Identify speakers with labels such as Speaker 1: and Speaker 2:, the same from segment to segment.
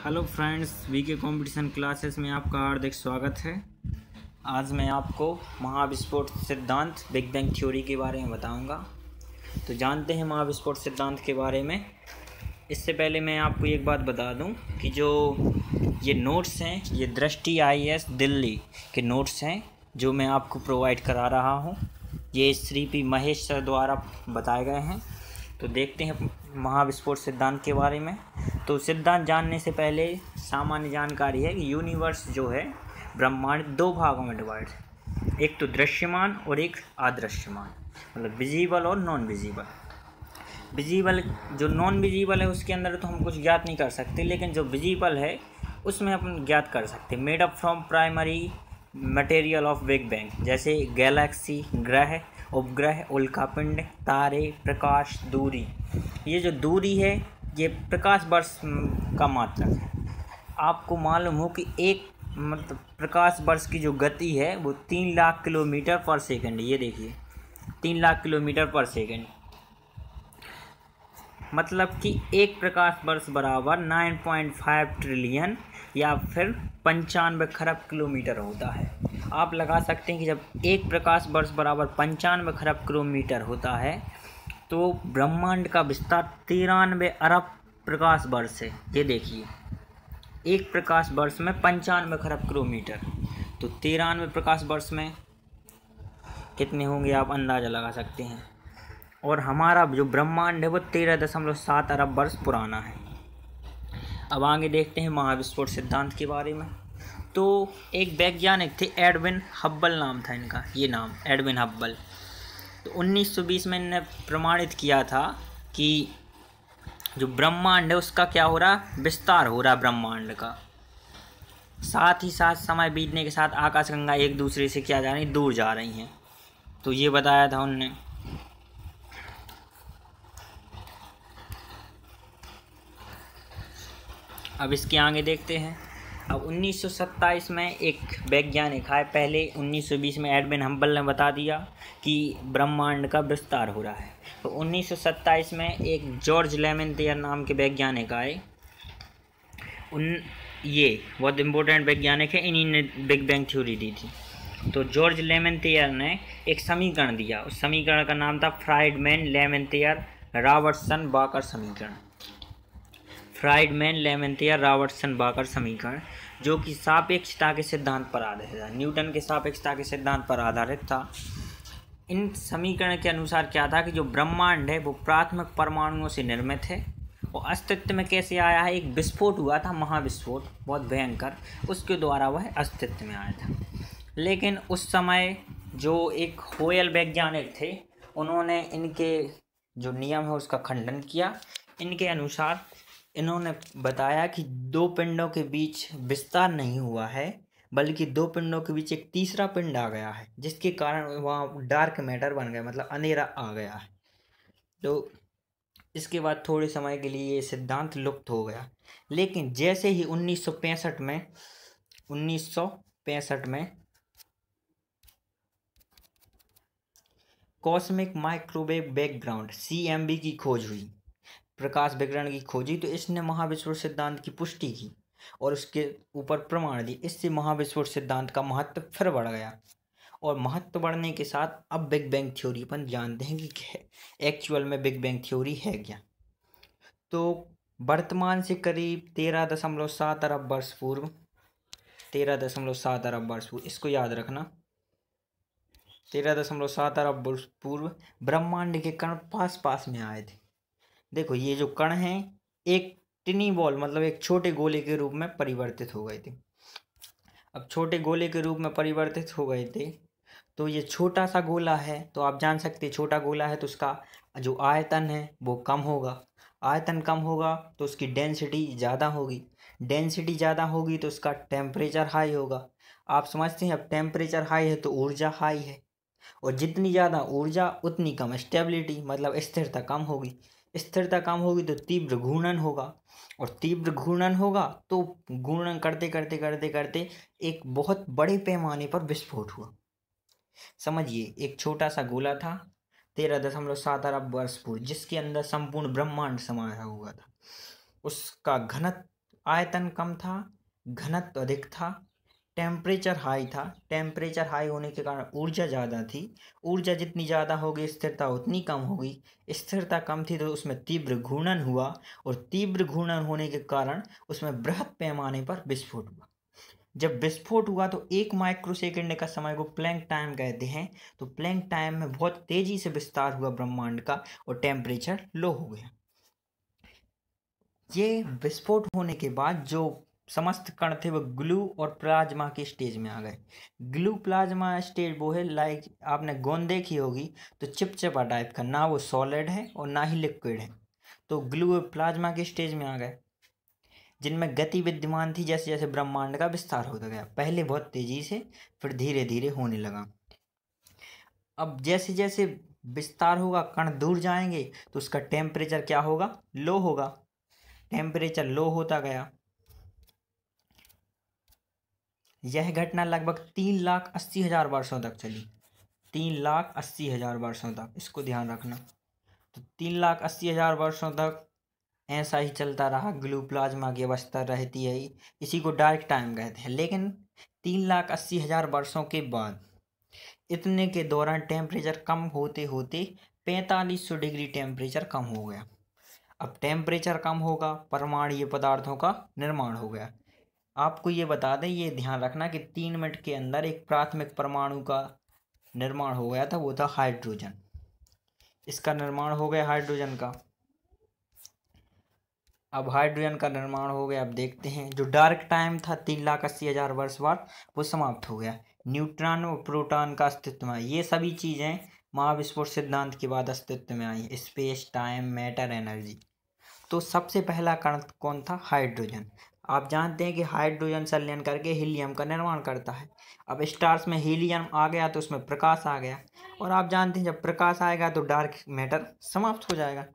Speaker 1: Hello friends, V K competition classes में आपका हार्दिक स्वागत है। आज मैं आपको महाविस्फोट सिद्धांत बिग बैंग थ्योरी के बारे में बताऊंगा। तो जानते हैं महाविस्फोट सिद्धांत के बारे में। इससे पहले मैं आपको एक बात बता दूं कि जो ये नोट्स हैं, ये दृष्टि आईएएस दिल्ली के नोट्स हैं जो मैं आपको प्रोवाइड करा रहा हूं। ये श्री पी महेश सर द्वारा बताए गए हैं। तो देखते हैं महाविस्फोट सिद्धांत के बारे में। तो सिद्धांत जानने से पहले सामान्य जानकारी है कि यूनिवर्स जो है ब्रह्मांड दो भागों में डिवाइड है, एक तो दृश्यमान और एक अदृश्यमान, मतलब विजिबल और नॉन विजिबल। विजिबल जो नॉन विजिबल है उसके अंदर तो हम कुछ ज्ञात नहीं कर सकते, लेकिन जो विजिबल है उसमें अपन ज्ञात कर सकते हैं। Made up from primary material of big bang, जैसे गैलेक्सी, ग्रह, उपग्रह, उल्कापिंड, तारे, प्रकाश, दूरी। ये जो दूरी है ये प्रकाश वर्ष का मात्रक है। आपको मालूम हो कि एक मतलब प्रकाश वर्ष की जो गति है वो 3 लाख किलोमीटर पर सेकंड। ये देखिए 3 लाख किलोमीटर पर सेकंड, मतलब कि एक प्रकाश वर्ष बराबर 9.5 ट्रिलियन या फिर 95 खरब किलोमीटर होता है। आप लगा सकते हैं कि जब एक प्रकाश वर्ष बराबर 95 खरब किलोमीटर होता है तो ब्रह्मांड का विस्तार 93 अरब प्रकाश वर्ष है। ये देखिए एक प्रकाश वर्ष में 95 खरब किलोमीटर, तो 93 प्रकाश वर्ष में कितने होंगे आप अंदाज़ा लगा सकते हैं। और हमारा जो ब्रह्मांड है वो 13.7 अरब वर्ष पुराना है। अब आगे देखते हैं महाविस्फोट सिद्धांत के बारे में। तो एक वैज्ञानिक थे, एडविन हब्बल नाम था इनका, ये नाम एडविन हब्बल। तो 1920 में इन्होंने प्रमाणित किया था कि जो ब्रह्मांड है उसका क्या हो रहा, विस्तार हो रहा ब्रह्मांड का। साथ ही साथ समय बीतने के साथ आकाशगंगा एक दूसरे से क्या जा रही, दूर जा रही हैं। तो ये बताया था उनने। अब इसके आगे देखते हैं। अब 1927 में एक वैज्ञानिक आए, पहले 1920 में एडविन हब्बल ने बता दिया कि ब्रह्मांड का विस्तार हो रहा है। तो 1927 में एक जॉर्ज लेमेंटियर नाम के वैज्ञानिक आए। ये बहुत इम्पोर्टेंट वैज्ञानिक है, इन्हीं ने बिग बैंग थ्योरी दी थी। तो जॉर्ज लेमेंटियर ने एक समीकरण दिया, उस समीकरण का नाम था फ्राइडमैन लेमेंटियर रॉबर्टसन बाकर समीकरण। फ्राइडमैन लेमेंटियर रॉबर्टसन बाकर समीकरण, जो कि सापेक्षता के सिद्धांत पर आधारित था, न्यूटन के सापेक्षता के सिद्धांत पर आधारित था। इन समीकरण के अनुसार क्या था कि जो ब्रह्मांड है वो प्राथमिक परमाणुओं से निर्मित है और अस्तित्व में कैसे आया है, एक विस्फोट हुआ था, महाविस्फोट बहुत भयंकर, उसके द्वारा वह अस्तित्व में आया था। लेकिन उस समय जो एक होयल वैज्ञानिक थे उन्होंने इनके जो नियम है उसका खंडन किया। इनके अनुसार इन्होंने बताया कि दो पिंडों के बीच विस्तार नहीं हुआ है, बल्कि दो पिंडों के बीच एक तीसरा पिंड आ गया है, जिसके कारण वहाँ डार्क मैटर बन गया, मतलब अंधेरा आ गया है। तो इसके बाद थोड़े समय के लिए ये सिद्धांत लुप्त हो गया। लेकिन जैसे ही 1965 में कॉस्मिक माइक्रोवेव बैकग्राउंड CMB की खोज हुई, प्रकाश विकिरण की खोजी, तो इसने महाविस्फोट सिद्धांत की पुष्टि की और उसके ऊपर प्रमाण दिए। इससे महाविस्फोट सिद्धांत का महत्व फिर बढ़ गया और महत्व बढ़ने के साथ अब बिग बैंग थ्योरी पर जानते हैं कि एक्चुअल में बिग बैंग थ्योरी है क्या। तो वर्तमान से करीब 13.7 अरब वर्ष पूर्व, 13.7 अरब वर्ष पूर्व, इसको याद रखना, 13.7 अरब वर्ष पूर्व ब्रह्मांड के कण पास पास में आए थे। देखो ये जो कण हैं एक टिनी बॉल, मतलब एक छोटे गोले के रूप में परिवर्तित हो गए थे। अब छोटे गोले के रूप में परिवर्तित हो गए थे तो ये छोटा सा गोला है, तो आप जान सकते हैं छोटा गोला है तो उसका जो आयतन है वो कम होगा, आयतन कम होगा तो उसकी डेंसिटी ज़्यादा होगी, डेंसिटी ज़्यादा होगी तो उसका टेम्परेचर हाई होगा। आप समझते हैं अब टेम्परेचर हाई है तो ऊर्जा हाई है, और जितनी ज़्यादा ऊर्जा उतनी कम स्टेबिलिटी, मतलब स्थिरता कम होगी। स्थिरता कम होगी तो तीव्र घूर्णन होगा, और तीव्र घूर्णन होगा तो घूर्णन करते करते करते करते एक बहुत बड़े पैमाने पर विस्फोट हुआ। समझिए एक छोटा सा गोला था 13.7 अरब वर्ष पूर्व, जिसके अंदर संपूर्ण ब्रह्मांड समाया हुआ था। उसका घनत्व आयतन कम था, घनत्व अधिक था, टेम्परेचर हाई था। टेम्परेचर हाई होने के कारण ऊर्जा ज़्यादा थी। ऊर्जा जितनी ज़्यादा होगी स्थिरता उतनी कम होगी। स्थिरता कम थी तो उसमें तीव्र घूर्णन हुआ, और तीव्र घूर्णन होने के कारण उसमें बृहद पैमाने पर विस्फोट हुआ। जब विस्फोट हुआ तो 1 माइक्रोसेकंड का समय को प्लैंक टाइम कहते हैं। तो प्लैंक टाइम में बहुत तेजी से विस्तार हुआ ब्रह्मांड का, और टेम्परेचर लो हो गया। ये विस्फोट होने के बाद जो समस्त कण थे वो ग्लू और प्लाज्मा के स्टेज में आ गए। ग्लू प्लाज्मा स्टेज वो है, लाइक आपने गोंद देखी होगी तो चिपचिपा टाइप का, ना वो सॉलिड है और ना ही लिक्विड है। तो ग्लू और प्लाज्मा के स्टेज में आ गए, जिनमें गति विद्यमान थी जैसे जैसे ब्रह्मांड का विस्तार होता गया। पहले बहुत तेजी से, फिर धीरे धीरे होने लगा। अब जैसे जैसे विस्तार होगा, कण दूर जाएंगे तो उसका टेम्परेचर क्या होगा? लो होगा। टेम्परेचर लो होता गया। यह घटना लगभग 3,80,000 वर्षों तक चली। 3,80,000 वर्षों तक, इसको ध्यान रखना। तो 3,80,000 वर्षों तक ऐसा ही चलता रहा। ग्लू प्लाज्मा की अवस्था रहती है, इसी को डार्क टाइम कहते हैं। लेकिन 3,80,000 वर्षों के बाद इतने के दौरान टेम्परेचर कम होते होते 4500 डिग्री टेम्परेचर कम हो गया। अब टेम्परेचर कम होगा, परमाणु पदार्थों का निर्माण हो गया। आपको ये बता दें, ये ध्यान रखना कि 3 मिनट के अंदर एक प्राथमिक परमाणु का निर्माण हो गया था, वो था हाइड्रोजन। इसका निर्माण हो गया हाइड्रोजन का। अब हाइड्रोजन का निर्माण हो गया। अब देखते हैं, जो डार्क टाइम था 3,80,000 वर्ष बाद, वो समाप्त हो गया। न्यूट्रॉन और प्रोटॉन का अस्तित्व में, ये सभी चीज़ें महाविस्फोट सिद्धांत के बाद अस्तित्व में आई। Space, time, matter, energy. तो सबसे पहला कण कौन था? हाइड्रोजन। आप जानते हैं कि हाइड्रोजन संलयन करके हीलियम का निर्माण करता है। अब स्टार्स में हीलियम आ गया तो उसमें प्रकाश आ गया, और आप जानते हैं जब प्रकाश आएगा तो डार्क मैटर समाप्त हो जाएगा।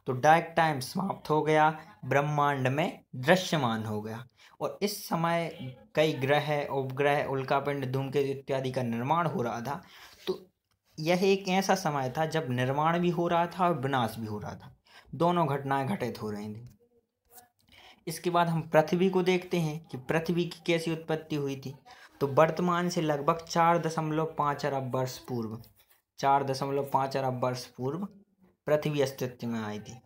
Speaker 1: तो डार्क टाइम समाप्त हो गया, ब्रह्मांड में दृश्यमान हो गया। और इस समय कई ग्रह, उपग्रह, उल्कापिंड, धूमकेतु इत्यादि का निर्माण हो रहा था। तो यह एक ऐसा समय था जब निर्माण भी हो रहा था और विनाश भी हो रहा था। दोनों घटनाएं घटित हो रही थी। इसके बाद हम पृथ्वी को देखते हैं कि पृथ्वी की कैसी उत्पत्ति हुई थी। तो वर्तमान से लगभग 4.5 अरब वर्ष पूर्व, 4.5 अरब वर्ष पूर्व पृथ्वी अस्तित्व में आई थी।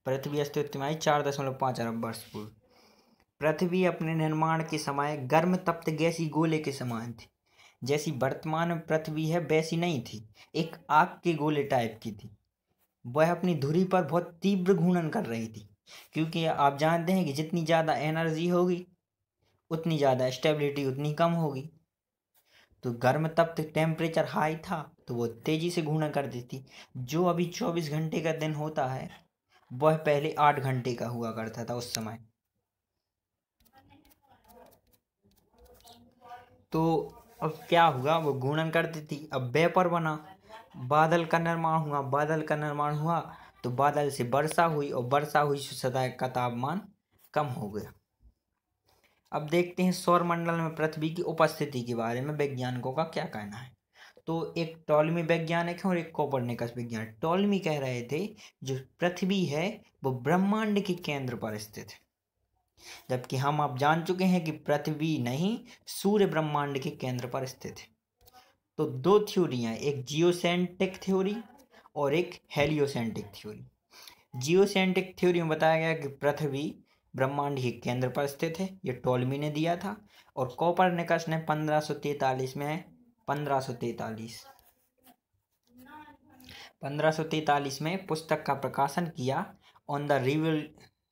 Speaker 1: पृथ्वी अस्तित्व में आई 4.5 अरब वर्ष पूर्व। पृथ्वी अपने निर्माण के समय गर्म तप्त गैसीय गोले के समान थी। जैसी वर्तमान में पृथ्वी है वैसी नहीं थी, एक आग के गोले टाइप की थी। वह अपनी धुरी पर बहुत तीव्र घूर्णन कर रही थी, क्योंकि आप जानते हैं कि जितनी ज़्यादा एनर्जी होगी उतनी ज़्यादा स्टेबिलिटी उतनी कम होगी। तो गर्म तप्त टेम्परेचर हाई था तो वो तेज़ी से घूर्णन कर देती। जो अभी 24 घंटे का दिन होता है वह पहले 8 घंटे का हुआ करता था उस समय। तो अब क्या हुआ, वो घूर्णन करती थी। अब वेपर बना, बादल का निर्माण हुआ। बादल का निर्माण हुआ तो बादल से वर्षा हुई, और वर्षा हुई से सतह का तापमान कम हो गया। अब देखते हैं सौर मंडल में पृथ्वी की उपस्थिति के बारे में वैज्ञानिकों का क्या कहना है। तो एक टॉलमी वैज्ञानिक है और एक कोपरनिकस वैज्ञानिक। टॉलमी कह रहे थे जो पृथ्वी है वो ब्रह्मांड के केंद्र पर स्थित है, जबकि हम अब जान चुके हैं कि पृथ्वी नहीं, सूर्य ब्रह्मांड के केंद्र पर स्थित है। तो दो थ्योरियाँ, एक जियोसेंट्रिक थ्योरी और एक हेलियोसेंट्रिक थ्योरी। जियोसेंट्रिक थ्योरी में बताया गया कि पृथ्वी ब्रह्मांड के केंद्र पर स्थित है, ये टॉलमी ने दिया था। और कोपरनिकस ने 1543 में पुस्तक का प्रकाशन किया, on the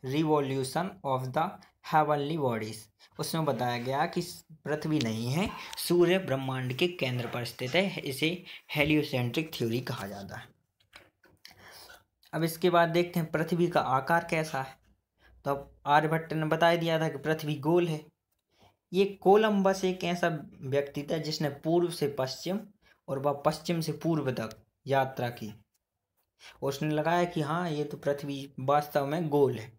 Speaker 1: revolution of the heavenly bodies. उसमें बताया गया कि पृथ्वी नहीं है, सूर्य ब्रह्मांड के केंद्र पर स्थित है। इसे हेलियोसेंट्रिक थ्योरी कहा जाता है। अब इसके बाद देखते हैं पृथ्वी का आकार कैसा है। तो अब आर्यभट्ट ने बता दिया था कि पृथ्वी गोल है। ये कोलंबस एक ऐसा व्यक्ति था जिसने पूर्व से पश्चिम और वह पश्चिम से पूर्व तक यात्रा की, और उसने लगाया कि हाँ ये तो पृथ्वी वास्तव में गोल है।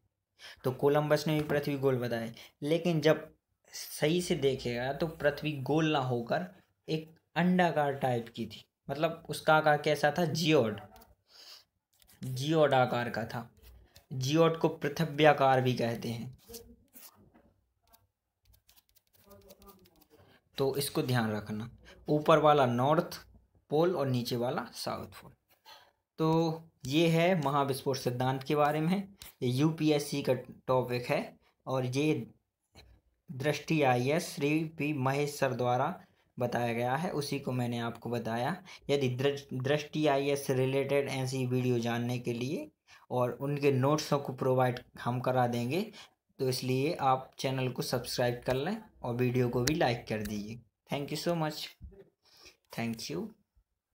Speaker 1: तो कोलंबस ने भी पृथ्वी गोल बताई, लेकिन जब सही से देखेगा तो पृथ्वी गोल ना होकर एक अंडाकार टाइप की थी। मतलब उसका आकार कैसा था? जियोड आकार का था। जियोट को पृथ्व्याकार भी कहते हैं, तो इसको ध्यान रखना। ऊपर वाला नॉर्थ पोल और नीचे वाला साउथ पोल। तो ये है महाविस्फोट सिद्धांत के बारे में, ये यूपीएससी का टॉपिक है और ये दृष्टि IAS Shri P Mahesh sir द्वारा बताया गया है, उसी को मैंने आपको बताया। यदि दृष्टि आईएएस से रिलेटेड ऐसी वीडियो जानने के लिए और उनके नोट्सों को प्रोवाइड हम करा देंगे, तो इसलिए आप चैनल को सब्सक्राइब कर लें और वीडियो को भी लाइक कर दीजिए। Thank you so much. Thank you.